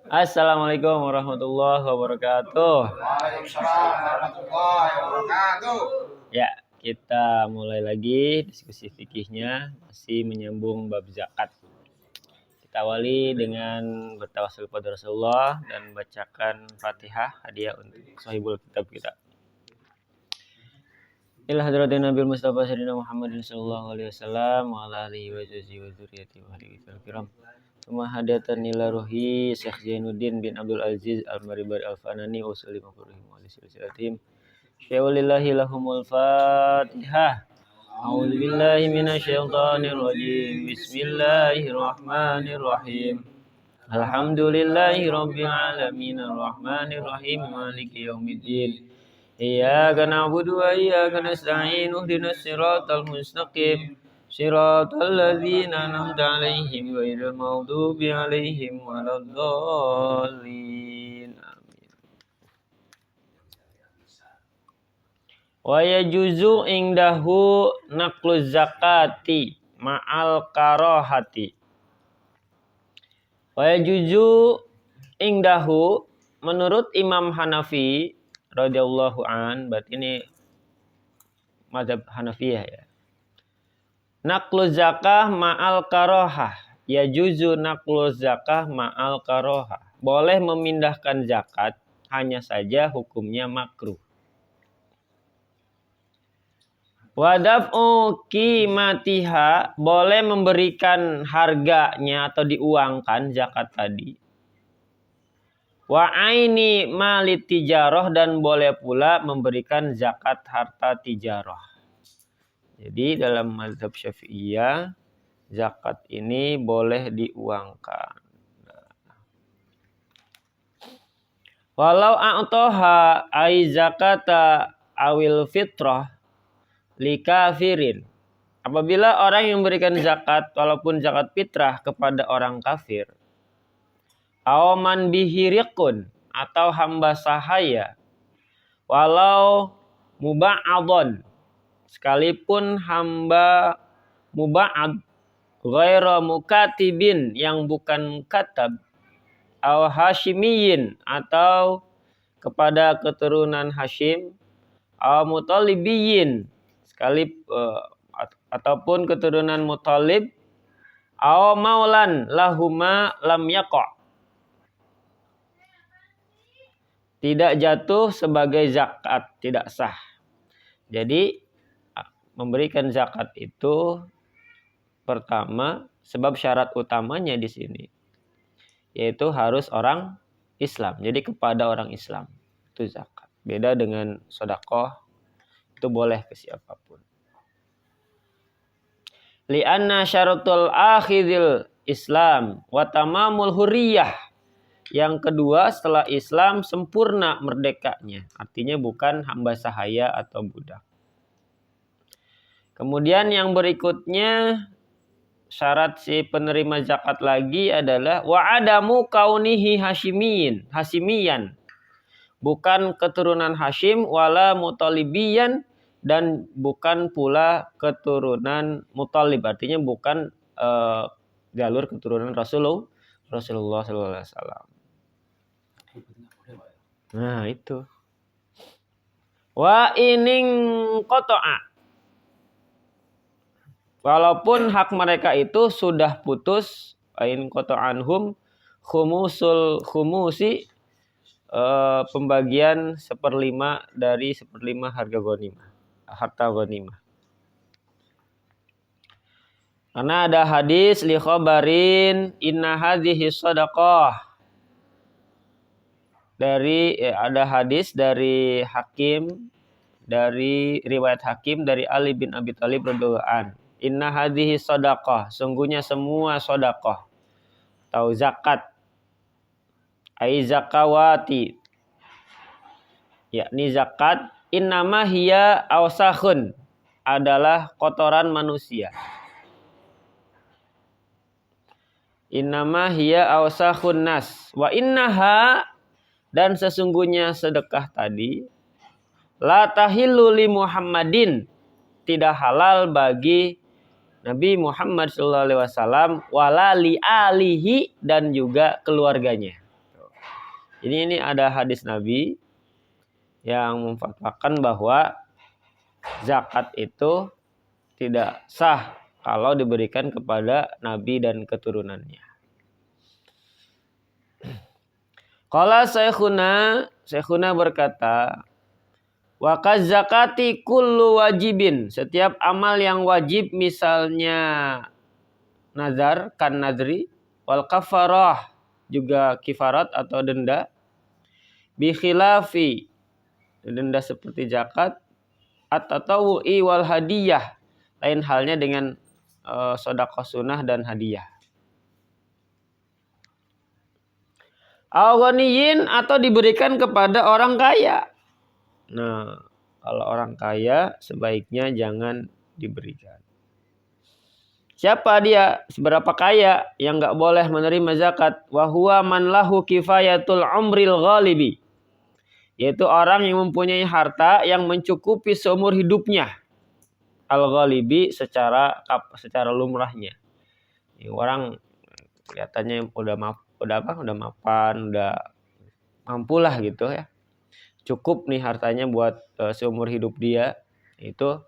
Assalamualaikum warahmatullahi wabarakatuh. Waalaikumsalam warahmatullahi wabarakatuh. Ya, kita mulai lagi diskusi fikihnya, masih menyambung bab zakat. Kita awali dengan bertawassul pada Rasulullah dan bacakan Fatihah hadiah untuk sahibul kitab kita. Ila hadratin Nabi Mustafa Sayyidina Muhammadin sallallahu alaihi wasallam wa ala alihi wa sahbihi wa dzurriyyatihi wa alihi wasallam. Suma hadatan ila ruhi Syekh Zainuddin bin Abdul Aziz Al-Maribari Al-Fanani usuli mafurihim wa lisilsilatim. Syawlillahi lahumul Fatihah. A'udzu billahi minasyaitonir rajim. Bismillahirrahmanirrahim. Alhamdulillahi rabbil alamin arrahmanir rahim maliki yaumiddin. Iyyaka na'budu wa iyyaka nasta'in ihdinas siratal mustaqim siratal ladzina an'amta 'alaihim ghairil maghdubi 'alaihim waladdallin. Amin. Wa yajuzu indahu naqluz zakati ma'al karahati. Wa yajuzu indahu menurut Imam Hanafi radhiyallahu an, berarti ini mazhab Hanafiyah ya. Naqlu zakah ma'al karohah. Ya juzu naqlu zakah ma'al karohah. Boleh memindahkan zakat, hanya saja hukumnya makruh. Wadaf'u qimatiha, boleh memberikan harganya atau diuangkan zakat tadi. Wa aini malit tijarah, dan boleh pula memberikan zakat harta tijarah. Jadi dalam mazhab Syafi'iyah zakat ini boleh diuangkan. Walau a'toha ay zakata awil fitrah li kafirin. Apabila orang yang memberikan zakat walaupun zakat fitrah kepada orang kafir, awaman bihirikun, atau hamba sahaya, walau muba'adon, sekalipun hamba muba'ad, ghaira mukatibin, yang bukan mukatab, aw hashimiyin, atau kepada keturunan Hashim, aw mutalibiyin, ataupun keturunan Mutalib, aw maulan lahuma lam yaqa', tidak jatuh sebagai zakat, tidak sah. Jadi memberikan zakat itu pertama, sebab syarat utamanya di sini yaitu harus orang Islam. Jadi kepada orang Islam itu zakat. Beda dengan sedekah, itu boleh ke siapapun. Li'anna syaratul akhidil Islam wa tamamul hurriyah. Yang kedua, setelah Islam sempurna merdekanya. Artinya bukan hamba sahaya atau budak. Kemudian yang berikutnya, syarat si penerima zakat lagi adalah wa'adamu kaunihi hashimiyan. Bukan keturunan Hashim, wala mutalibiyan, dan bukan pula keturunan Mutalib. Artinya bukan jalur keturunan Rasulullah SAW. Nah itu. Wa ining koto'a, walaupun hak mereka itu sudah putus, in koto'anhum khumusi, pembagian 1/5 dari 1/5 harta ghanimah. Karena ada hadis li khabarin inna hadhihi shadaqah, ada hadis dari Hakim, dari riwayat Hakim dari Ali bin Abi Thalib radhiyallahu an. Inna hadhihi shadaqah, sungguhnya semua sedekah atau zakat, ai zakawati, yakni zakat, innama hiya awsakhun, adalah kotoran manusia. Innama hiya awsakhun nas wa innaha, dan sesungguhnya sedekah tadi, la tahillu li Muhammadin, tidak halal bagi Nabi Muhammad SAW, wala li alihi, dan juga keluarganya. Ini ada hadis Nabi yang memfatwakan bahwa zakat itu tidak sah kalau diberikan kepada nabi dan keturunannya. Qala Syekhuna berkata, wa zakati kullu wajibin, setiap amal yang wajib misalnya nazar kan nadri, wal kafarah juga kifarat atau denda, bi khilafi denda seperti zakat, at-tatawu'i wal hadiyah, lain halnya dengan sedekah sunnah dan hadiah. Al-ghaniyin atau diberikan kepada orang kaya. Nah, kalau orang kaya sebaiknya jangan diberikan. Siapa dia? Seberapa kaya yang nggak boleh menerima zakat? Wa huwa man lahu kifayatul umril ghalibi. Yaitu orang yang mempunyai harta yang mencukupi seumur hidupnya. Al-ghalibi secara lumrahnya. Ini orang kelihatannya udah mapan, udah mampulah gitu ya. Cukup nih hartanya buat seumur hidup dia, itu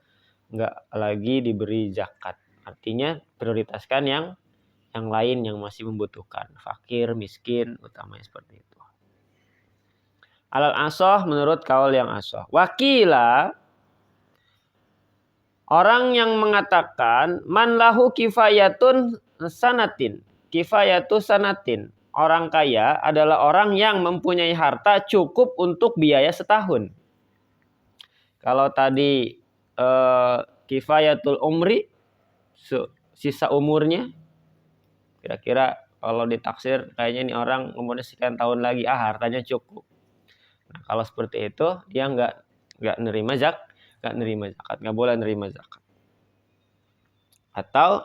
nggak lagi diberi zakat. Artinya prioritaskan yang lain yang masih membutuhkan, fakir, miskin, utamanya seperti itu. Alal asoh menurut kaul yang asoh. Wakila, orang yang mengatakan man lahu kifayatun sanatin, kifayatu sanatin. Orang kaya adalah orang yang mempunyai harta cukup untuk biaya setahun. Kalau tadi kifayatul umri, sisa umurnya, kira-kira kalau ditaksir kayaknya ini orang umurnya sekian tahun lagi, hartanya cukup. Nah, kalau seperti itu dia nggak nerima zakat, nggak boleh nerima zakat. Atau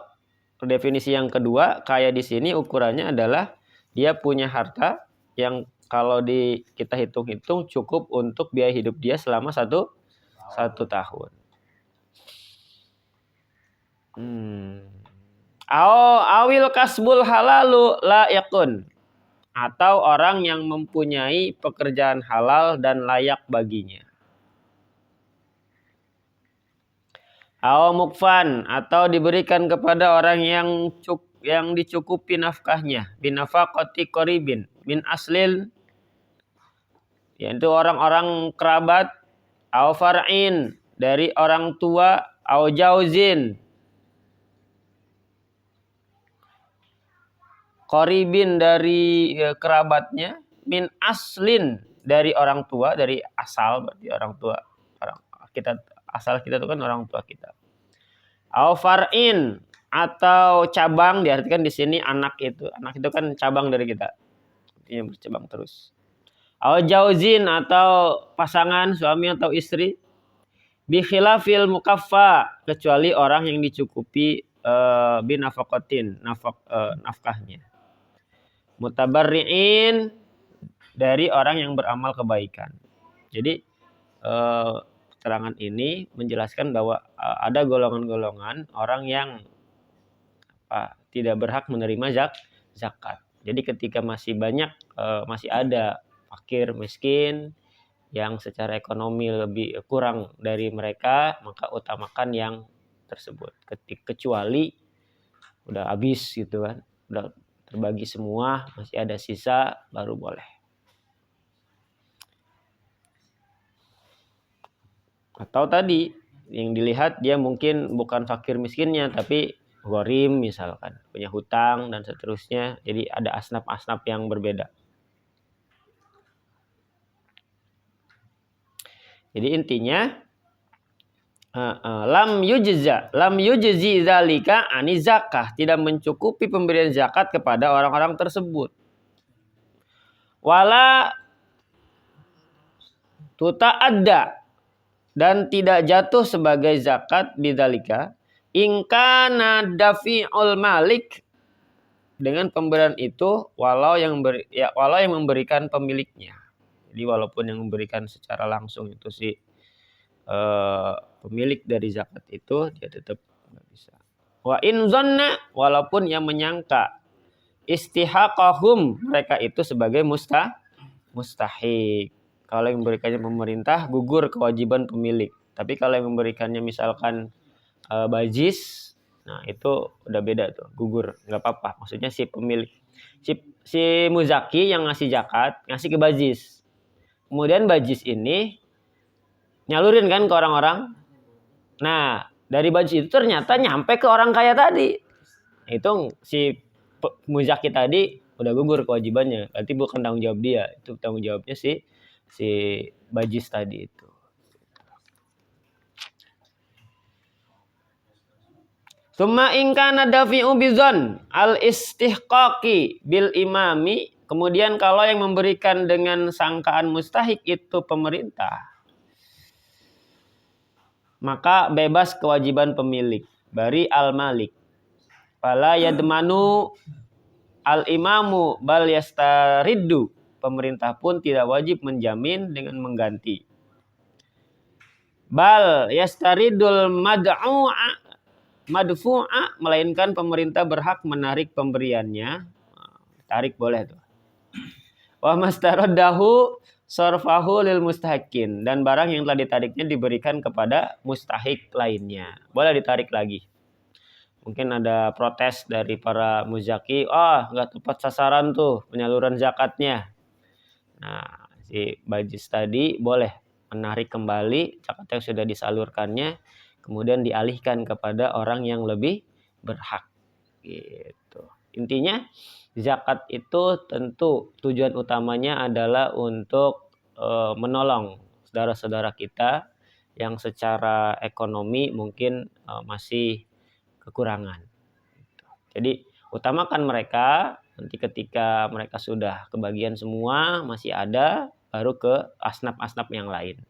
definisi yang kedua, kaya di sini ukurannya adalah dia punya harta yang kalau kita hitung-hitung cukup untuk biaya hidup dia selama satu tahun. Awil kasbul halalu la yakun, atau orang yang mempunyai pekerjaan halal dan layak baginya. Mukfan, atau diberikan kepada orang yang dicukupi nafkahnya, binafaqati qaribin min aslil, yaitu orang-orang kerabat, far'in dari orang tua, jauzin qaribin dari kerabatnya, min aslin dari orang tua, dari asal, berarti orang tua kita, asal kita itu kan orang tua kita. Far'in atau cabang, diartikan di sini anak itu kan cabang dari kita, artinya bercabang terus. Jauzin atau pasangan suami atau istri, bi khilafil mukaffa, kecuali orang yang dicukupi binafaqatin, nafkahnya. Mutabarri'in, dari orang yang beramal kebaikan. Jadi keterangan ini menjelaskan bahwa ada golongan-golongan orang yang tidak berhak menerima zakat. Jadi ketika masih ada fakir, miskin yang secara ekonomi lebih kurang dari mereka, maka utamakan yang tersebut. Kecuali udah habis gitu kan, udah terbagi semua, masih ada sisa, baru boleh. Atau tadi yang dilihat dia mungkin bukan fakir miskinnya, tapi gharim misalkan, punya hutang dan seterusnya. Jadi ada asnaf-asnaf yang berbeda. Jadi intinya lam yujzi zalika ani zakah, tidak mencukupi pemberian zakat kepada orang-orang tersebut. Wala tuta'adda, dan tidak jatuh sebagai zakat bidzalika ingkana dafi'ul malik, dengan pemberian itu walau yang memberikan pemiliknya. Jadi walaupun yang memberikan secara langsung itu si pemilik dari zakat itu, dia tetap nggak bisa. Wa in zanna, walaupun yang menyangka istihaqahum, mereka itu sebagai mustahik. Kalau yang memberikannya pemerintah, gugur kewajiban pemilik. Tapi kalau yang memberikannya misalkan bajis, nah itu udah beda tuh, gugur, nggak apa-apa. Maksudnya si pemilik, si muzaki yang ngasih zakat, ngasih ke bajis. Kemudian bajis ini nyalurin kan ke orang-orang. Nah, dari bajis itu ternyata nyampe ke orang kaya tadi. Itu si muzaki tadi udah gugur kewajibannya. Berarti bukan tanggung jawab dia, itu tanggung jawabnya si bajis tadi itu. Summa in kana dafi'u bizon al istihqaqi bil imami. Kemudian kalau yang memberikan dengan sangkaan mustahik itu pemerintah, maka bebas kewajiban pemilik. Bari al malik. Fala yadmanu al imamu bal yastariddu. Pemerintah pun tidak wajib menjamin dengan mengganti. Bal yastaridul madfu'a, melainkan pemerintah berhak menarik pemberiannya. Tarik boleh tuh. Wa mastaraddahu sarfahu lil mustahikin, dan barang yang telah ditariknya diberikan kepada mustahik lainnya. Boleh ditarik lagi. Mungkin ada protes dari para muzaki, nggak tepat sasaran tuh penyaluran zakatnya. Nah, si bajis tadi boleh menarik kembali zakat yang sudah disalurkannya, kemudian dialihkan kepada orang yang lebih berhak. Gitu. Intinya zakat itu tentu tujuan utamanya adalah untuk menolong saudara-saudara kita yang secara ekonomi mungkin masih kekurangan. Jadi utamakan mereka, nanti ketika mereka sudah kebagian semua masih ada, baru ke asnaf-asnaf yang lain.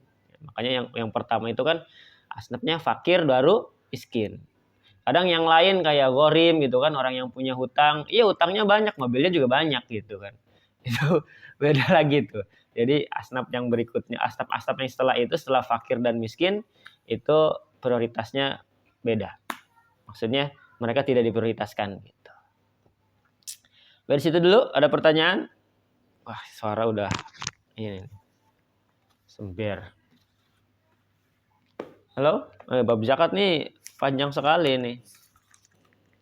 Makanya yang pertama itu kan asnafnya fakir baru miskin. Kadang yang lain kayak ghorim gitu kan, orang yang punya hutang, iya hutangnya banyak, mobilnya juga banyak gitu kan. Itu beda lagi tuh. Jadi asnaf yang berikutnya, asnaf-asnaf yang setelah itu, setelah fakir dan miskin, itu prioritasnya beda. Maksudnya mereka tidak diprioritaskan gitu. Dari situ dulu, ada pertanyaan? Wah, suara udah ini sember. Halo? Bab zakat nih panjang sekali nih.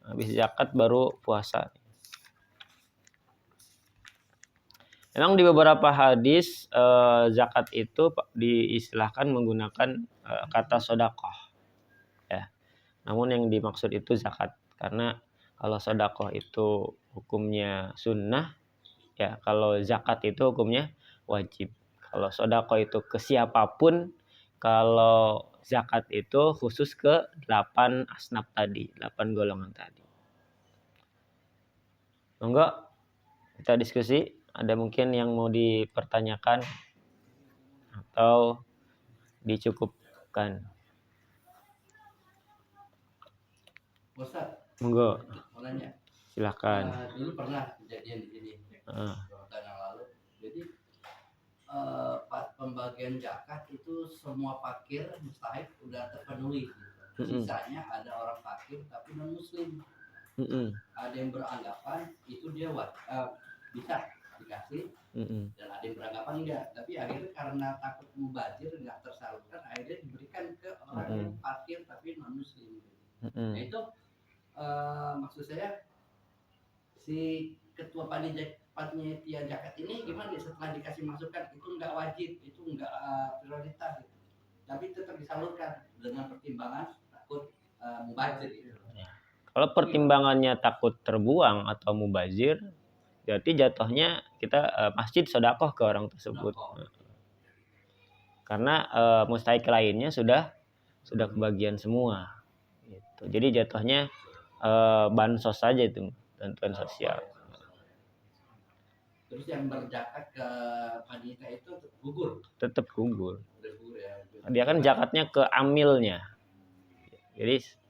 Habis zakat baru puasa. Memang di beberapa hadis zakat itu diistilahkan menggunakan kata sodakoh. Ya. Namun yang dimaksud itu zakat. Karena kalau sodakoh itu hukumnya sunnah, ya kalau zakat itu hukumnya wajib. Kalau sodakoh itu ke siapapun, kalau zakat itu khusus ke 8 asnaf tadi, 8 golongan tadi. Monggo kita diskusi. Ada mungkin yang mau dipertanyakan atau dicukupkan? Ustaz, Monggo. mau nanya. Silakan. Dulu pernah kejadian di sini tahun yang lalu. Jadi pas pembagian zakat itu semua fakir mustahik udah terpenuhi. Sisanya ada orang fakir tapi non muslim. Ada yang beranggapan itu dia bisa dikasih, dan ada yang beranggapan enggak. Tapi akhirnya karena takut mubazir nggak tersalurkan, akhirnya diberikan ke orang yang fakir tapi non muslim. Nah itu maksud saya si ketua panitia zakat ini gimana setelah dikasih masukan itu nggak wajib, itu nggak prioritas, tapi tetap disalurkan dengan pertimbangan takut mubazir gitu. Kalau pertimbangannya takut terbuang atau mubazir, berarti jatuhnya kita masjid sodakoh ke orang tersebut. Karena mustahik lainnya sudah kebagian semua. Gitu. Jadi jatuhnya bansos saja itu, bantuan sosial. Terus yang berzakat ke panitia itu gugur. Tetap gugur. Dia kan zakatnya ke amilnya. Jadi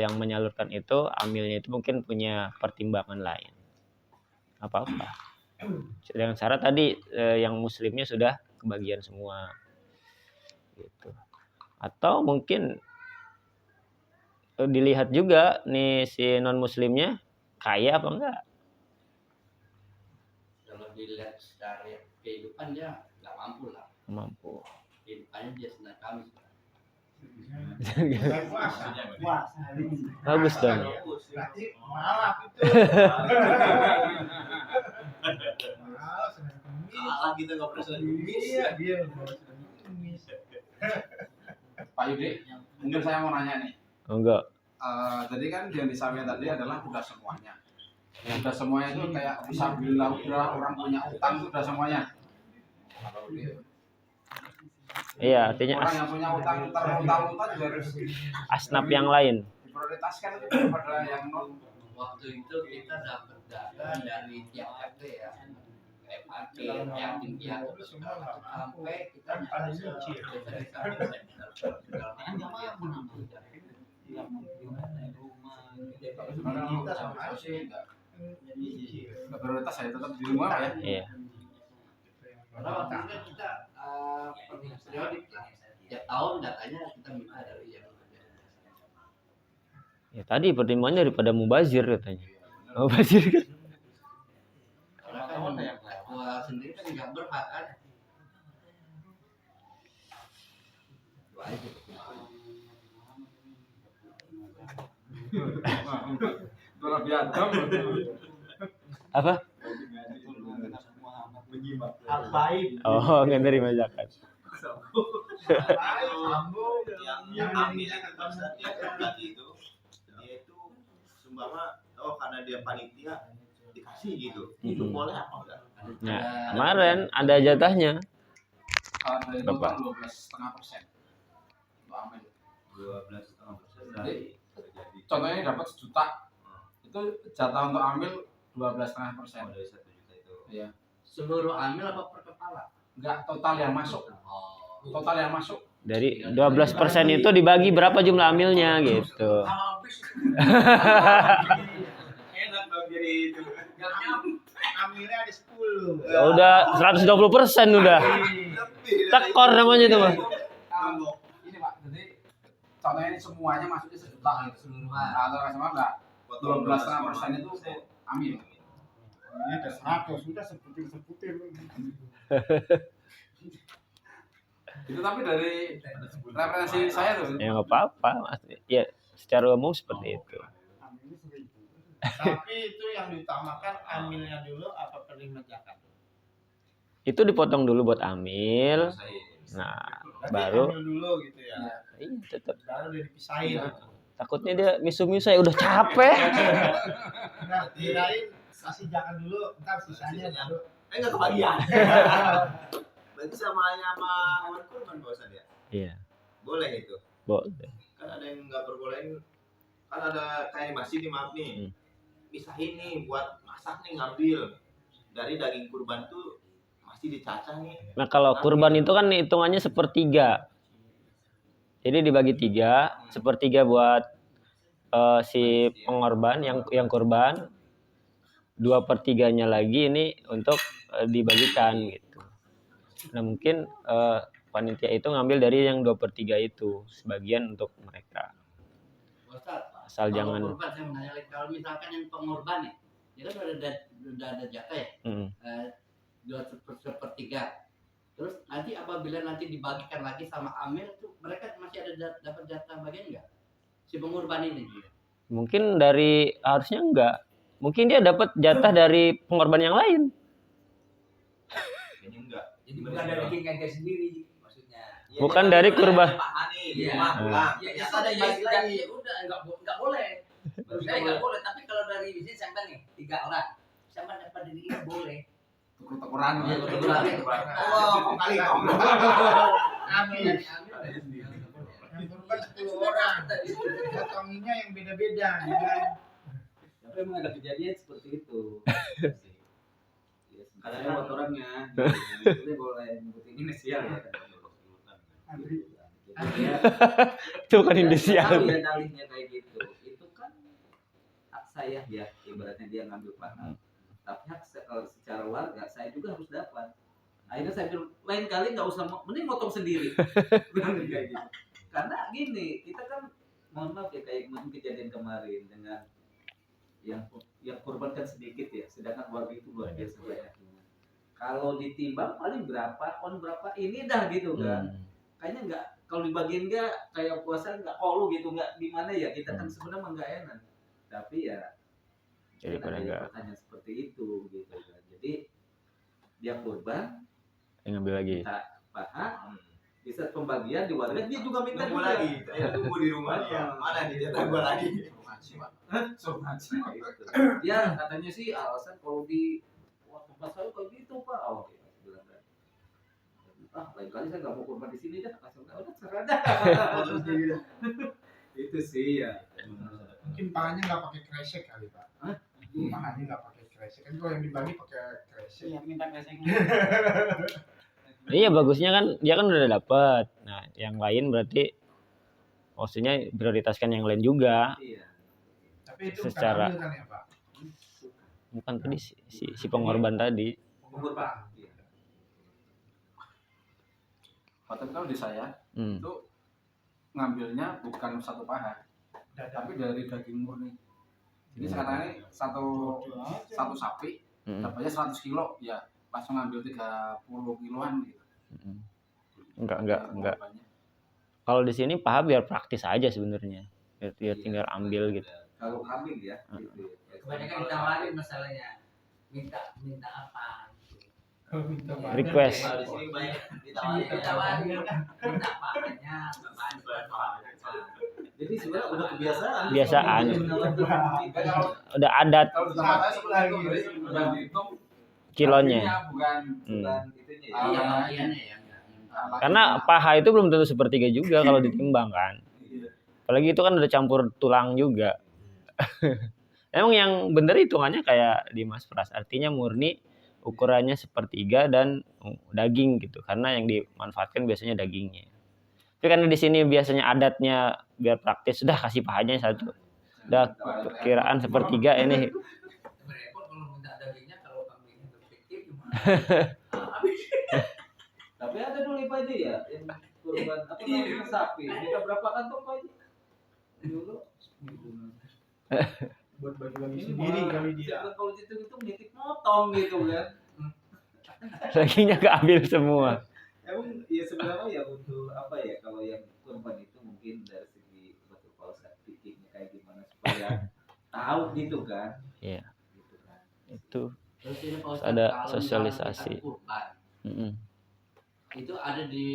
yang menyalurkan itu amilnya itu mungkin punya pertimbangan lain. Apa-apa. Dengan syarat tadi yang muslimnya sudah kebagian semua. Gitu. Atau mungkin dilihat juga nih si non muslimnya kaya apa enggak. kalau dilihat dari kehidupan dia nggak mampu lah, Mampu. kehidupannya dia senang kami. Bagus dong. Berarti malah itu. Kalah kita nggak pernah sudah kumis. Iya, dia kumis. Pak Yudi, mungkin saya mau nanya nih. Enggak. Jadi kan yang disampaikan tadi adalah udah semuanya. Udah semuanya itu kayak bisa bilang udah orang punya utang itu udah semuanya. Kalau dia Iya, artinya orang yang punya utang juga harus asnaf yang lain. diprioritaskan itu daripada yang non. Waktu itu kita dapat data dari tiap RT ya, kayak parkir, yang tinggi atau segala macam, sampai kita nyampe Kita sama sih nggak prioritas saya tetap di rumah ya. Iya. karena waktu itu kita periodik ya, tiap tahun datanya kita minta dari yang Ya tadi pertimbangannya daripada mubazir katanya. Mubazir kan. karena kan ketua sendiri kan nggak berhak kan. Doa itu. Suara biadab. Apa? Oh, nggak nerima zakat. yang ambil tadi itu dia itu sumpama karena dia panitia dikasih gitu itu boleh apa enggak? Nah, kemarin ada jatahnya. Kalau dari itu Berapa? kan 12,5%. Untuk ambil. 12,5% Jadi contohnya dapat 1 juta. Itu jatah untuk ambil 12,5%. dari 1 juta itu. Iya. Seluruh amil apa per kepala? Enggak total yang masuk. Total yang masuk. Dari 12% itu dibagi berapa jumlah amilnya gitu. Enak dong jadi itu. Ambilnya ada 10. Ya udah 120% udah. Tekor namanya itu mah. Ini Pak, jadi contohnya ini semuanya masuknya 1 juta gitu. Keseluruhan. Nah, atau sama enggak? 12,5% itu ambil. Ini ada 100, sudah seputir-seputir. Itu tapi dari referensi saya tuh. Ya nggak apa-apa, Mas. Ya secara umum seperti itu. Tapi itu yang diutamakan amilnya dulu apa penerima zakat? Itu dipotong dulu buat amil. Nah, Berarti baru amil dulu gitu ya. iya tetap. Baru udah dipisahin. Takutnya dia misu-misu saya udah capek. Nah, kirain kasih zakat dulu, ntar sisanya baru. Enggak kebagian. Berarti sama hewan kurban bosan ya? Iya, Boleh itu. boleh. Kan ada yang enggak perbolehin. Kan ada kayak masih nih maaf nih. Pisahin nih buat masak nih ngambil dari daging kurban tuh masih dicacah nih. Nah, kalau kurban itu kan hitungannya sepertiga. Jadi dibagi 3, sepertiga buat si pengorban yang kurban, 2/3-nya lagi ini untuk dibagikan gitu. Nah mungkin panitia itu ngambil dari yang 2/3 itu sebagian untuk mereka. Ustaz, Asal kalau jangan. korban saya menanya lagi, kalau misalkan yang pengorban nih, dia kan udah ada jatah ya, Hmm. 2/3. Terus nanti apabila nanti dibagikan lagi sama amil tuh mereka masih ada dapat jatah bagian enggak? Si pengorban ini. Mungkin dari harusnya enggak. Mungkin dia dapat jatah dari pengorban yang lain. Kayaknya enggak. Jadi bukan dari daging dia sendiri maksudnya. Ya, Bukan dia dari kan kurban. Pak Hani di Iya. rumah pulang. Ya, Ternyata ada ada yang bagi lagi. ya udah enggak boleh. Maksudnya enggak boleh, tapi kalau dari bisnis sampai nih 3 orang sama dapat dari ini boleh. Tuker-tukeran Iya, gitu. tuker-tukeran. Oh, kali kong. Amil. Amil. Yang kurban 10 orang. Potonginnya yang beda-beda ya kan. Tapi emang ada kejadian seperti itu. Katanya buat orangnya, itu boleh nyebutin inisial ya. Itu bukan inisial. Tahu ya dalihnya kayak gitu. Itu kan hak saya ya, ibaratnya dia ngambil paham. Tapi hak secara warga saya juga harus dapat. Akhirnya saya bilang lain kali nggak usah, mending motong sendiri. Bilang kayak gitu. Karena gini, kita kan mohon maaf ya kayak kejadian kemarin dengan yang korban kan sedikit ya, sedangkan warga itu luar biasa banyaknya. Kalau ditimbang paling berapa on berapa ini dah gitu kan. Kayaknya nggak, kalau dibagiin nggak kayak puasa nggak kolu gitu, nggak gimana ya, kita kan sebenarnya mah nggak enak, tapi ya Jadi kan pada ada nggak pertanyaan seperti itu gitu kan. Jadi dia kurban ngambil lagi. minta paha, bisa pembagian di warga dia juga minta Tunggu juga. lagi, tunggu di rumah dia. Mana nih jatah gua lagi? Gitu. Dia katanya sih alasan kalau di tempat saya kayak gitu pak. Oh ya, bilang kan. Lain kali saya nggak mau kurban di sini dah. Langsung udah serah dah. Itu sih ya. Mungkin pahanya nggak pakai kresek kali Pak. Hah? Pahanya nggak pakai kresek kan, kalau yang dibagi pakai kresek. Iya, minta kresengnya. Iya bagusnya kan dia kan udah dapat. Nah yang lain berarti maksudnya prioritaskan yang lain juga. Iya. Tapi itu Secara- bukan ambil kan ya Pak? Bukan tadi si pengorban tadi. Kurban. Iya. Tapi kalau di saya Hmm. itu ngambilnya bukan satu paha, tapi dari daging murni. Jadi sekarang ini satu sapi dapatnya 100 kilo, ya langsung ngambil 30 kiloan gitu. Enggak. Kalau di sini paha biar praktis aja sebenarnya. Biar tinggal ambil gitu. Kalau kambing ya. Gitu. Kebanyakan ditawarin masalahnya. Minta apa? Kalau minta Pak. Request. Kalau di sini banyak ditawarin. Ditawarin minta apanya? Jadi sebenarnya udah kebiasaan. Kebiasaan. Kalau Udah adat Kalau di tempat saya sebelah lagi, udah dihitung kilonya. bukan bukan itunya ya. Iya, Ah, iya nih yang Karena paha itu belum tentu sepertiga juga kalau ditimbang kan. Apalagi itu kan udah campur tulang juga. Emang yang bener hitungannya kayak di Mas Pras. Artinya murni ukurannya sepertiga dan daging gitu. Karena yang dimanfaatkan biasanya dagingnya. Tapi karena di sini biasanya adatnya biar praktis, sudah kasih pahanya satu. Udah perkiraan sepertiga ini. repot kalau minta dagingnya, kalau kambingnya berpikir gimana? Tapi ada dulu Pak Haji ya yang kurban apa namanya sapi. Kita berapa kantong Pak Haji? Dulu. Buat bagi-bagi Ini sendiri malah- kali dia. Kalau itu nitip motong gitu kan. Dagingnya keambil semua. Emang ya sebenarnya ya untuk apa ya, kalau yang kurban itu mungkin dari segi betul kalau pikirnya kayak gimana supaya tahu gitu kan. Iya. Gitu kan. Itu Terus ini Pak Ustadz, ada kalau misalnya sosialisasi. kita kurban, Mm-mm. itu ada di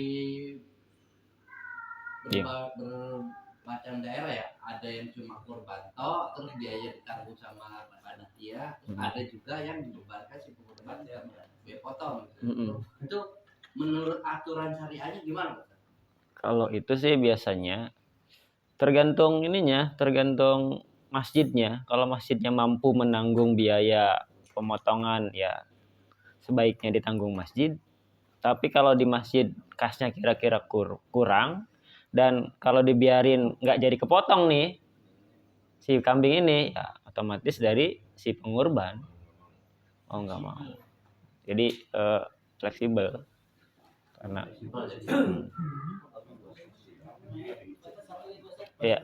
Iya. bermacam daerah ya. Ada yang cuma kurban toh, terus biaya ditanggung sama panitia. Terus ada juga yang dibebankan si kurban yang biaya potong. Mm-mm. Itu menurut aturan syariahnya gimana Pak? Kalau itu sih biasanya tergantung ininya, tergantung masjidnya. Kalau masjidnya mampu menanggung biaya pemotongan ya sebaiknya ditanggung masjid. Tapi kalau di masjid kasnya kira-kira kurang dan kalau dibiarin nggak jadi kepotong nih si kambing ini ya otomatis dari si pengurban. Oh nggak mau. Jadi fleksibel karena ya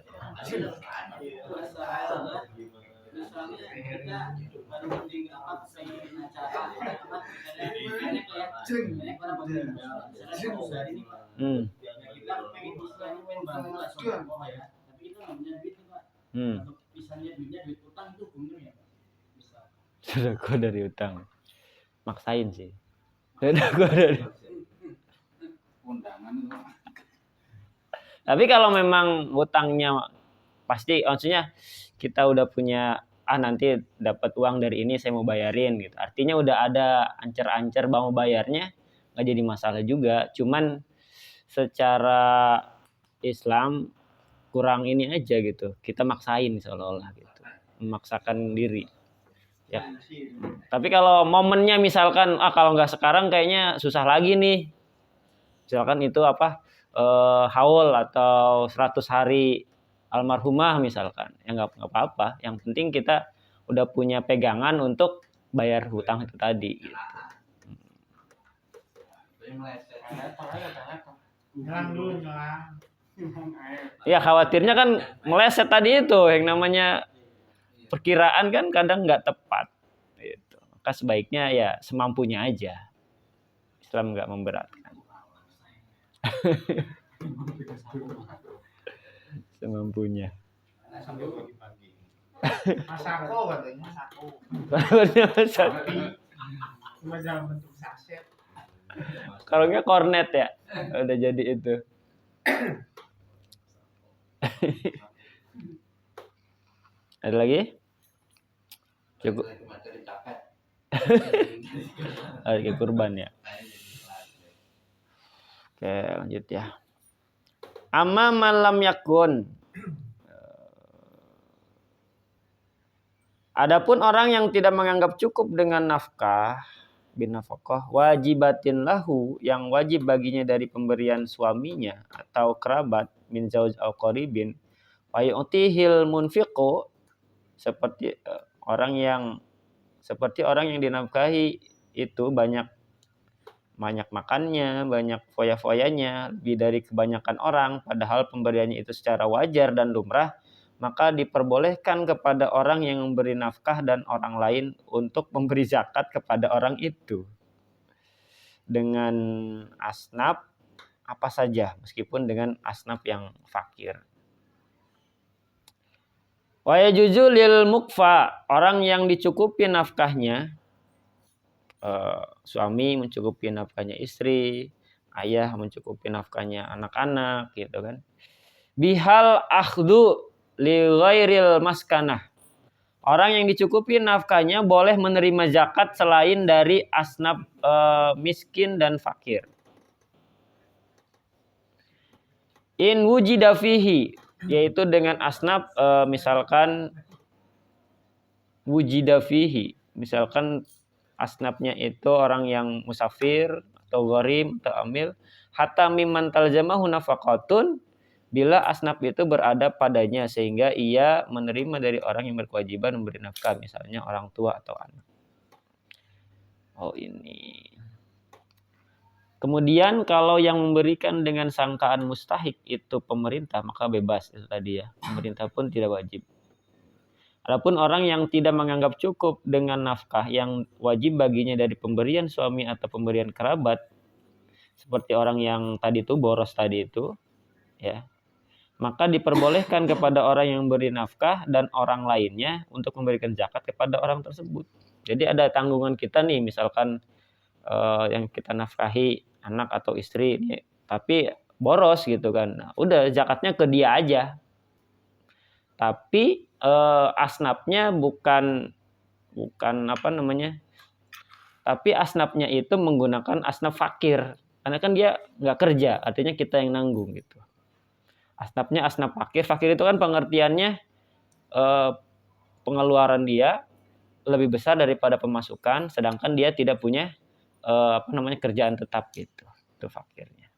sedekah dari utang maksain sih sedekah dari undangan itu. tapi kalau memang hutangnya pasti maksudnya kita udah punya nanti dapat uang dari ini saya mau bayarin gitu artinya udah ada ancer-ancer mau bayarnya nggak jadi masalah juga cuman secara Islam kurang ini aja gitu kita maksain seolah-olah gitu memaksakan diri ya tapi kalau momennya misalkan kalau nggak sekarang kayaknya susah lagi nih misalkan itu apa haul atau 100 hari almarhumah misalkan ya nggak apa-apa yang penting kita udah punya pegangan untuk bayar hutang itu tadi gitu. Nyelang dulu, nyelang. Ya khawatirnya kan meleset tadi itu yang namanya perkiraan kan kadang nggak tepat gitu. maka sebaiknya ya semampunya aja. Islam nggak memberatkan. Semampunya. Masako katanya. Masako. Sapi. Cuma dalam bentuk saset. Kalau nggak kornet ya, udah jadi itu. Ada lagi? Cukup. Hari kurban ya. Oke, lanjut ya. Amma malam yakun. Adapun orang yang tidak menganggap cukup dengan nafkah binafkah wajibatin lahu, yang wajib baginya dari pemberian suaminya atau kerabat min zauj au qaribin, wa yu'tihil munfiqu, seperti orang yang dinafkahi itu banyak makannya, banyak foya-foyanya, lebih dari kebanyakan orang, padahal pemberiannya itu secara wajar dan lumrah, maka diperbolehkan kepada orang yang memberi nafkah dan orang lain untuk memberi zakat kepada orang itu dengan asnaf apa saja, meskipun dengan asnaf yang fakir. Wa yajuzu lil mukfa, orang yang dicukupi nafkahnya, suami mencukupi nafkahnya istri, ayah mencukupi nafkahnya anak-anak, gitu kan. Bihal akhdu li ghairil maskanah, orang yang dicukupi nafkahnya boleh menerima zakat selain dari asnaf miskin dan fakir. In wujida fihi, yaitu dengan asnaf misalkan wujida fihi, misalkan asnafnya itu orang yang musafir atau gharim atau amil, hatta mimman talzamahu nafaqatun, bila asnaf itu berada padanya sehingga ia menerima dari orang yang berkewajiban memberi nafkah, misalnya orang tua atau anak. Oh ini. Kemudian kalau yang memberikan dengan sangkaan mustahik itu pemerintah, maka bebas itu tadi ya. Pemerintah pun tidak wajib. Adapun orang yang tidak menganggap cukup dengan nafkah yang wajib baginya dari pemberian suami atau pemberian kerabat, seperti orang yang tadi itu boros tadi itu, ya, maka diperbolehkan kepada orang yang memberi nafkah dan orang lainnya untuk memberikan zakat kepada orang tersebut. Jadi ada tanggungan kita nih, misalkan yang kita nafkahi anak atau istri nih, tapi boros gitu kan. Nah, udah zakatnya ke dia aja. Tapi asnafnya bukan apa namanya? Tapi asnafnya itu menggunakan asnaf fakir. Karena kan dia nggak kerja, artinya kita yang nanggung gitu. Asnafnya asnaf fakir. Fakir itu kan pengertiannya pengeluaran dia lebih besar daripada pemasukan, sedangkan dia tidak punya kerjaan tetap gitu. Itu fakirnya.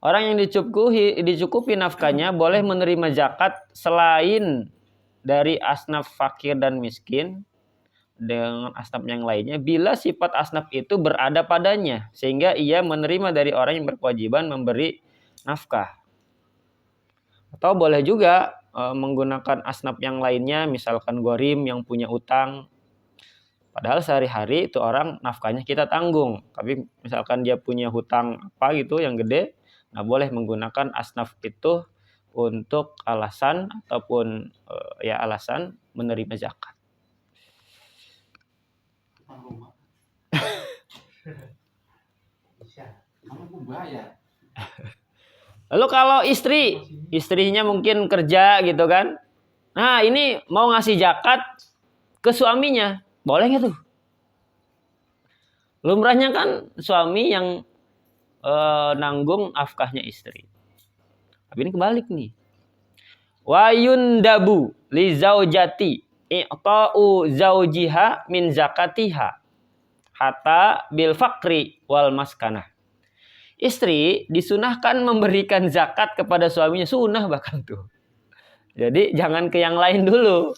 Orang yang dicukupi nafkahnya boleh menerima zakat selain dari asnaf fakir dan miskin dengan asnaf yang lainnya bila sifat asnaf itu berada padanya sehingga ia menerima dari orang yang berkewajiban memberi nafkah. Atau boleh juga menggunakan asnaf yang lainnya, misalkan gharim yang punya utang. Padahal sehari-hari itu orang nafkahnya kita tanggung. Tapi misalkan dia punya hutang apa gitu yang gede, nah boleh menggunakan asnaf itu untuk alasan ataupun alasan menerima zakat. Lalu kalau istrinya mungkin kerja gitu kan. Nah ini mau ngasih zakat ke suaminya. Boleh nggak tuh? Lumrahnya kan suami yang nanggung nafkahnya istri. Tapi ini kebalik nih. Wa yundabu li zaujati i'ta'u zaujiha min zakatiha hatta bil faqri wal maskanah. Istri disunahkan memberikan zakat kepada suaminya, sunnah bahkan tuh. Jadi jangan ke yang lain dulu.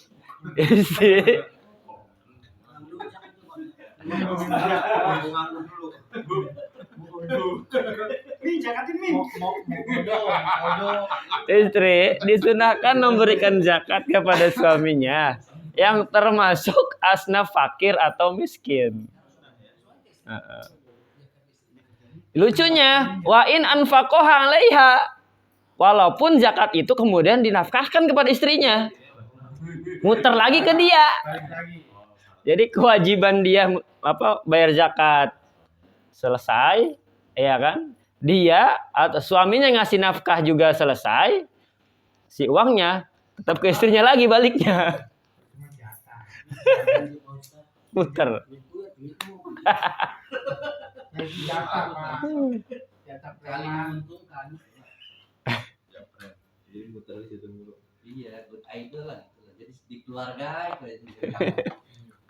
Istri istri disunahkan memberikan zakat kepada suaminya. yang termasuk asnaf fakir atau miskin. Lucunya, wa in anfaqoha 'alaiha, walaupun zakat itu kemudian dinafkahkan kepada istrinya, muter lagi ke dia. Jadi kewajiban dia bayar zakat selesai, ya kan? Dia atau suaminya ngasih nafkah juga selesai, si uangnya tetap ke istrinya lagi baliknya. Muter. Kali menguntungkan. Jadi muter di situ dulu. Iya, good idea lah gitu. Jadi di keluarga itu.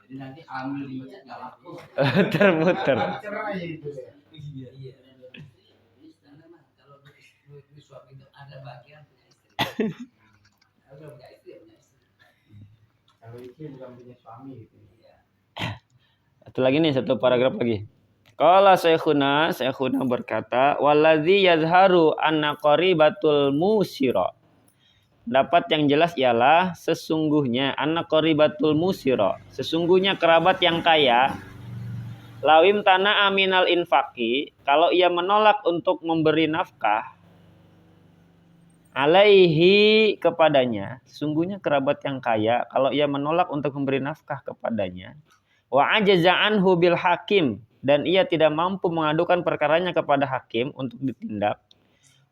Jadi nanti ambil di masjid nggak laku. Termuter. Cerai itu. Iya. Jadi standar mah kalau di suami itu ada bagian punya istri. Kalau punya istri ya punya istri. Kalau istri bukan punya suami gitu. Satu lagi nih, satu paragraf lagi. Qala Syekhuna berkata, waladzi yazharu anna qaribatul musira. Dapat yang jelas ialah sesungguhnya anna qaribatul musira, sesungguhnya kerabat yang kaya, lawim tanah aminal infaqi, kalau ia menolak untuk memberi nafkah, alaihi kepadanya, sesungguhnya kerabat yang kaya kalau ia menolak untuk memberi nafkah kepadanya, wa ajaza anhu bil hakim, dan ia tidak mampu mengadukan perkaranya kepada hakim untuk ditindak,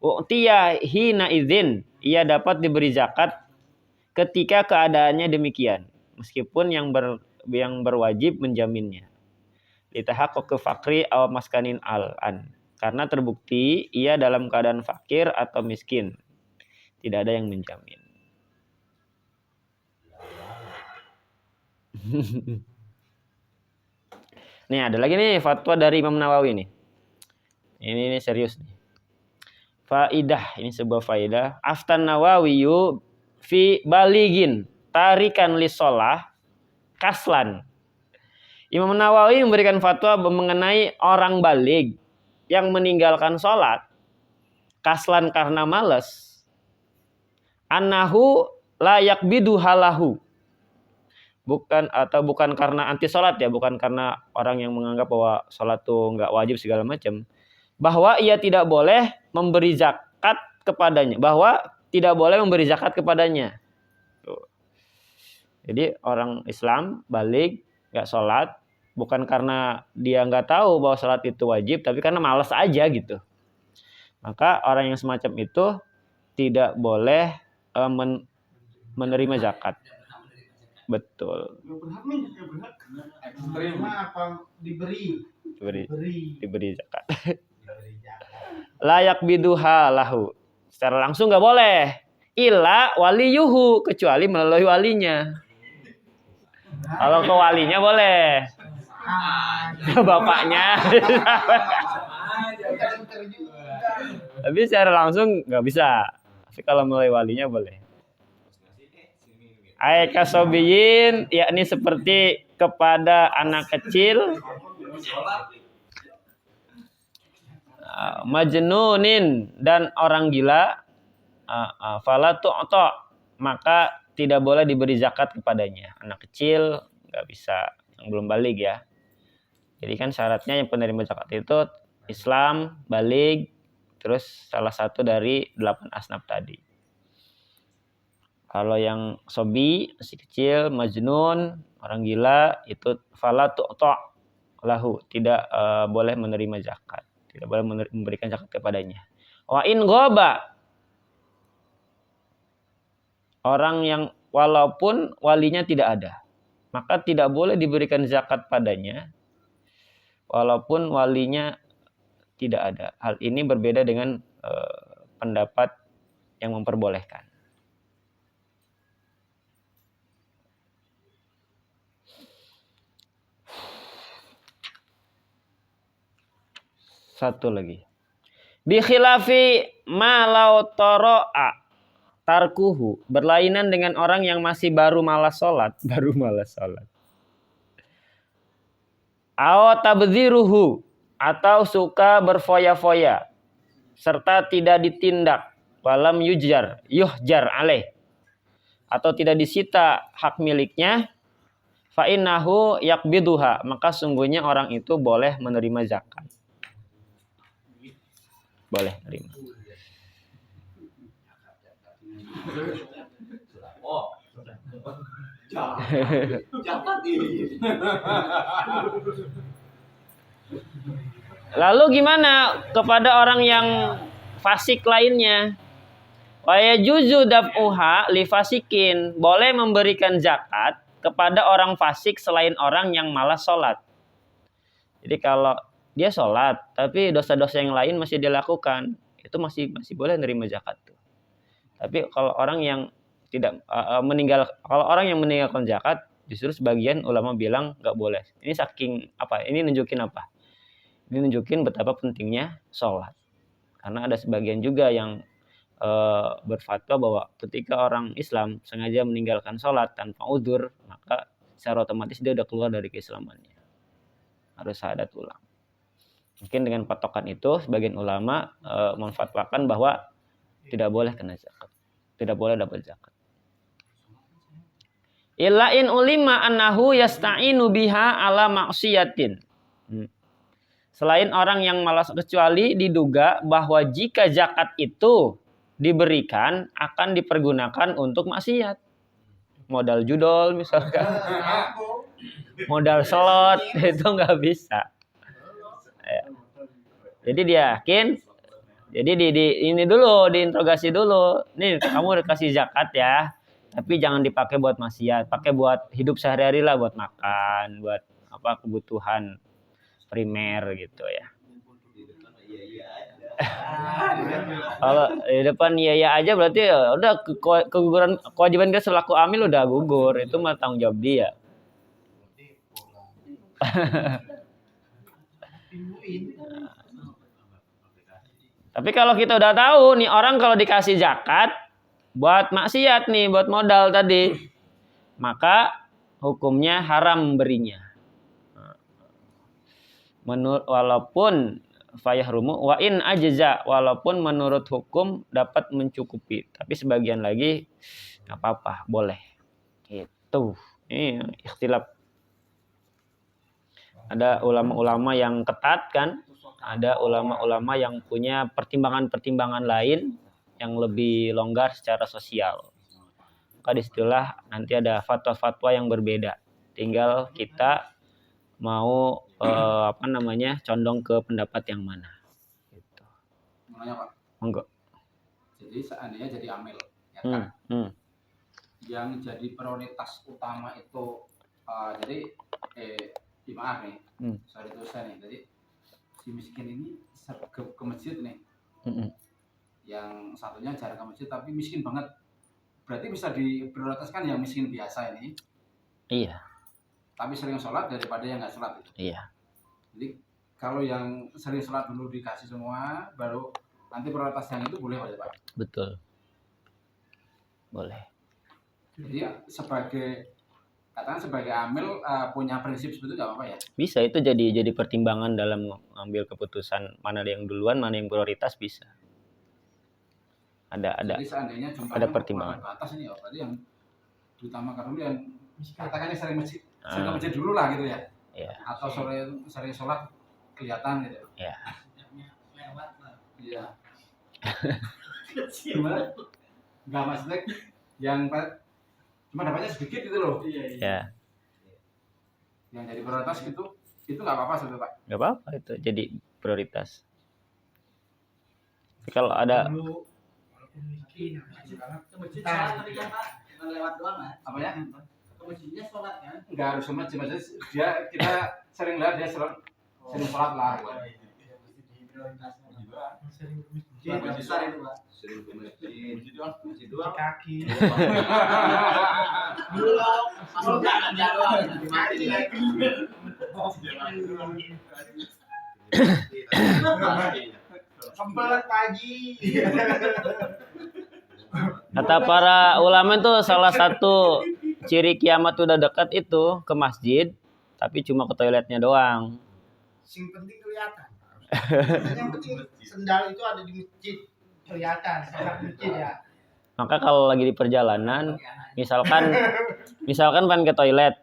u'tiya hina idzin, ia dapat diberi zakat ketika keadaannya demikian, meskipun yang berwajib menjaminnya. Litahaqquq fakri aw maskanin al-an, karena terbukti ia dalam keadaan fakir atau miskin, tidak ada yang menjamin. Nih ada lagi nih fatwa dari Imam Nawawi nih. Ini serius nih. Faidah, ini sebuah faidah. Aftan Nawawiyu fi baligin tarikan li sholah kaslan. Imam Nawawi memberikan fatwa mengenai orang balig yang meninggalkan sholat kaslan karena malas. Annahu la yakbidu halahu. Bukan karena anti sholat ya, bukan karena orang yang menganggap bahwa sholat tuh nggak wajib segala macam. Bahwa ia tidak boleh memberi zakat kepadanya, Tuh. Jadi orang Islam balik nggak sholat bukan karena dia nggak tahu bahwa sholat itu wajib, tapi karena malas aja gitu. Maka orang yang semacam itu tidak boleh menerima zakat. Betul. Terima apa diberi zakat. Layak biduha lahu. Secara langsung nggak boleh. Illa waliyuhu, kecuali melalui walinya. Kalau ke walinya boleh. Ke bapaknya. Tapi secara langsung nggak bisa. Tapi kalau melalui walinya boleh. Aika sobiyin, yakni seperti kepada anak kecil, majnunin dan orang gila, fala tu'ta, maka tidak boleh diberi zakat kepadanya. Anak kecil nggak bisa, yang belum balik ya. Jadi kan syaratnya yang penerima zakat itu Islam, balik, terus salah satu dari 8 asnaf tadi. Kalau yang sobi, masih kecil, majnun, orang gila, itu fala tu'ta lahu, tidak boleh menerima zakat, tidak boleh memberikan zakat kepadanya. Wa in ghaba, orang yang walaupun walinya tidak ada, maka tidak boleh diberikan zakat padanya walaupun walinya tidak ada. Hal ini berbeda dengan pendapat yang memperbolehkan. Satu lagi. Bi khilafi ma law tara'a tarkuhu, berlainan dengan orang yang masih baru malas salat, Aw tabdziruhu, atau suka berfoya-foya serta tidak ditindak, walam yuhjar alaih, atau tidak disita hak miliknya, fa innahu yaqbiduha, maka sungguhnya orang itu boleh menerima zakat. Boleh terima. Oh. Jangan Lalu gimana kepada orang yang fasik lainnya? Wa yajuzu daf'uha li fasikin, boleh memberikan zakat kepada orang fasik selain orang yang malas sholat. Jadi kalau dia sholat tapi dosa-dosa yang lain masih dilakukan, itu masih boleh nerima zakat tuh. Tapi kalau orang yang tidak kalau orang yang meninggalkan zakat, justru sebagian ulama bilang nggak boleh. Ini saking apa? Ini nunjukin apa? Ini nunjukin betapa pentingnya sholat. Karena ada sebagian juga yang berfatwa bahwa ketika orang Islam sengaja meninggalkan sholat tanpa udzur, maka secara otomatis dia udah keluar dari keislamannya. Harus syahadat ulang. Mungkin dengan patokan itu, sebagian ulama memfatwakan bahwa tidak boleh kena zakat. Tidak boleh dapat zakat. Illa in ulima annahu yasta'inu biha ala maksiyatin. Selain orang yang malas, kecuali diduga bahwa jika zakat itu diberikan akan dipergunakan untuk maksiat. Modal judol misalkan. Modal slot itu nggak bisa. Jadi dia yakin. Jadi ini dulu diinterogasi dulu. Nih kamu kasih zakat ya. Tapi jangan dipakai buat maksiat, pakai buat hidup sehari-hari lah, buat makan, buat apa kebutuhan primer gitu ya. Kalau di depan iya aja berarti ya udah keguguran, kewajiban dia selaku amil udah gugur, itu mah tanggung jawab dia. Tapi kalau kita udah tahu nih orang kalau dikasih zakat buat maksiat nih, buat modal tadi, maka hukumnya haram berinya. Walaupun fayahrumu wa in ajza, walaupun menurut hukum dapat mencukupi, tapi sebagian lagi nggak apa-apa, boleh. Itu ini ikhtilaf. Ada ulama-ulama yang ketat kan, ada ulama-ulama yang punya pertimbangan-pertimbangan lain yang lebih longgar secara sosial. Maka disitulah nanti ada fatwa-fatwa yang berbeda. Tinggal kita mau condong ke pendapat yang mana. Gitu. Mau nanya Pak? Monggo. Jadi seandainya jadi amil, ya kan? Yang jadi prioritas utama itu jadi maaf nih, sorry itu saya nih. Jadi si miskin ini ke masjid nih. Yang satunya jarang ke masjid tapi miskin banget, berarti bisa diprioritaskan yang miskin biasa ini. Iya. Tapi sering sholat daripada yang nggak sholat itu. Iya. Jadi kalau yang sering sholat dulu dikasih semua, baru nanti prioritas yang itu boleh Pak? Betul. Boleh. Jadi katakan sebagai amil punya prinsip seperti itu nggak apa-apa ya? Bisa, itu jadi pertimbangan dalam mengambil keputusan mana yang duluan, mana yang prioritas bisa. Jadi seandainya ada pertimbangan batas ini, berarti yang diutamakan dulu yang katakannya sering ke masjid dulu lah gitu ya. Iya. Atau sering sholat kelihatan gitu. Iya. Iya. Gimana? Enggak maksudnya yang cuma dapatnya sedikit gitu loh. Iya. Yang jadi prioritas itu nggak apa-apa sebetulnya Pak. Nggak apa-apa itu jadi prioritas. Tapi kalau ada Ke masjid sholat tadi kan Pak, lewat doang kan? apa ya? Ke masjidnya sholat kan? Enggak harus sama maksudnya kita sering lihat dia sering sholat lah. Masjid besar itu Pak. sering ke masjid doang Kaki. Belum, masuk jalan mati lagi. Kebelet pagi. Kata para ulama itu salah satu ciri kiamat udah dekat itu ke masjid, tapi cuma ke toiletnya doang. Sing penting kelihatan. Yang penting sendal itu ada di masjid, kelihatan sholat masjid ya. Maka kalau lagi di perjalanan, misalkan pengen ke toilet,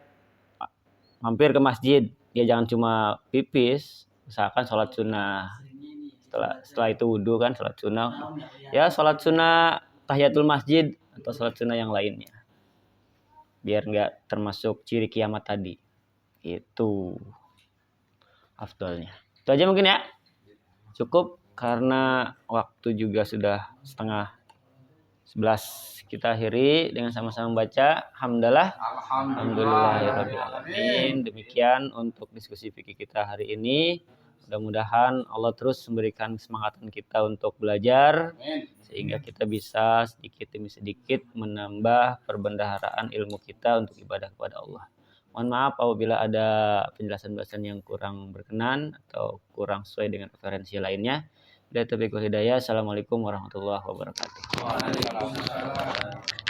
mampir ke masjid, dia jangan cuma pipis, misalkan sholat sunnah. Setelah itu wudhu kan, sholat sunnah. Ya sholat sunnah tahiyatul masjid atau sholat sunnah yang lainnya. Biar nggak termasuk ciri kiamat tadi. Itu afdolnya. Itu aja mungkin ya. Cukup karena waktu juga sudah 10:30. Kita akhiri dengan sama-sama membaca Alhamdulillahirrahmanirrahim. Demikian untuk diskusi fikih kita hari ini. Mudah-mudahan Allah terus memberikan kesemangatan kita untuk belajar sehingga kita bisa sedikit demi sedikit menambah perbendaharaan ilmu kita untuk ibadah kepada Allah. Mohon maaf apabila ada penjelasan-penjelasan yang kurang berkenan atau kurang sesuai dengan referensi lainnya. Assalamualaikum warahmatullahi wabarakatuh. Waalaikumsalam.